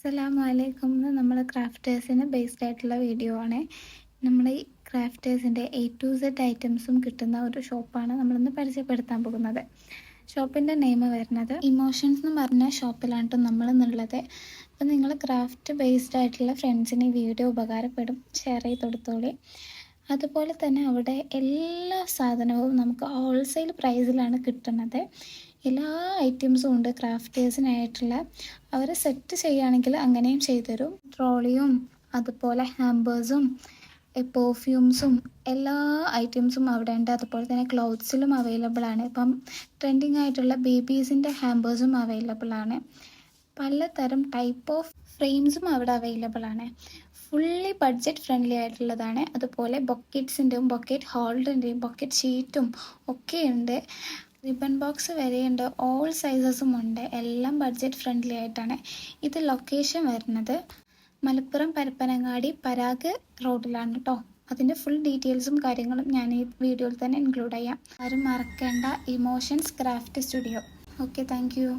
അസ്സലാമലൈക്കും. നമ്മൾ ക്രാഫ്റ്റേഴ്സിന് ബേസ്ഡ് ആയിട്ടുള്ള വീഡിയോ ആണ്. നമ്മൾ ഈ ക്രാഫ്റ്റേഴ്സിൻ്റെ A to Z ഐറ്റംസും കിട്ടുന്ന ഒരു ഷോപ്പാണ് നമ്മളിന്ന് പരിചയപ്പെടുത്താൻ പോകുന്നത്. ഷോപ്പിൻ്റെ നെയിം വരുന്നത് ഇമോഷൻസ് എന്ന് പറഞ്ഞ ഷോപ്പിലാണ് നമ്മൾ എന്നുള്ളത്. അപ്പോൾ നിങ്ങൾ ക്രാഫ്റ്റ് ബേസ്ഡ് ആയിട്ടുള്ള ഫ്രണ്ട്സിന് ഈ വീഡിയോ ഉപകാരപ്പെടും, ഷെയർ ചെയ്ത് കൊടുത്തോളി. അതുപോലെ തന്നെ അവിടെ എല്ലാ സാധനവും നമുക്ക് ഹോൾസെയിൽ പ്രൈസിലാണ് കിട്ടുന്നത്. എല്ലാ ഐറ്റംസും ഉണ്ട് ക്രാഫ്റ്റേഴ്സിനായിട്ടുള്ള. അവർ സെറ്റ് ചെയ്യുകയാണെങ്കിൽ അങ്ങനെയും ചെയ്തുതരും. ട്രോളിയും അതുപോലെ ഹാമ്പേഴ്സും പെർഫ്യൂംസും എല്ലാ ഐറ്റംസും അവിടെ ഉണ്ട്. അതുപോലെ തന്നെ ക്ലോത്ത്സിലും അവൈലബിൾ ആണ്. ഇപ്പം ട്രെൻഡിങ് ആയിട്ടുള്ള ബേബീസിൻ്റെ ഹാമ്പേഴ്സും അവൈലബിൾ ആണ്. പലതരം ടൈപ്പ് ഓഫ് ഫ്രെയിംസും അവിടെ അവൈലബിൾ ആണ്. ഫുള്ളി ബഡ്ജറ്റ് ഫ്രണ്ട്ലി ആയിട്ടുള്ളതാണ്. അതുപോലെ ബൊക്കറ്റ്സിൻ്റെയും ബൊക്കറ്റ് ഹോൾഡറിൻ്റെയും ബൊക്കറ്റ് ഷീറ്റും ഒക്കെ ഉണ്ട്. റിബൺ ബോക്സ് വരെയുണ്ട്. ഓൾ സൈസസും ഉണ്ട്. എല്ലാം ബഡ്ജറ്റ് ഫ്രണ്ട്ലി ആയിട്ടാണ്. ഇത് ലൊക്കേഷൻ വരുന്നത് മലപ്പുറം പരപ്പനങ്ങാടി പരാഗ് റോഡിലാണ് കേട്ടോ. അതിൻ്റെ ഫുൾ ഡീറ്റെയിൽസും കാര്യങ്ങളും ഞാൻ ഈ വീഡിയോയിൽ തന്നെ ഇൻക്ലൂഡ് ചെയ്യാം. ആരും മറക്കേണ്ട, emotions craft studio. Okay, thank U.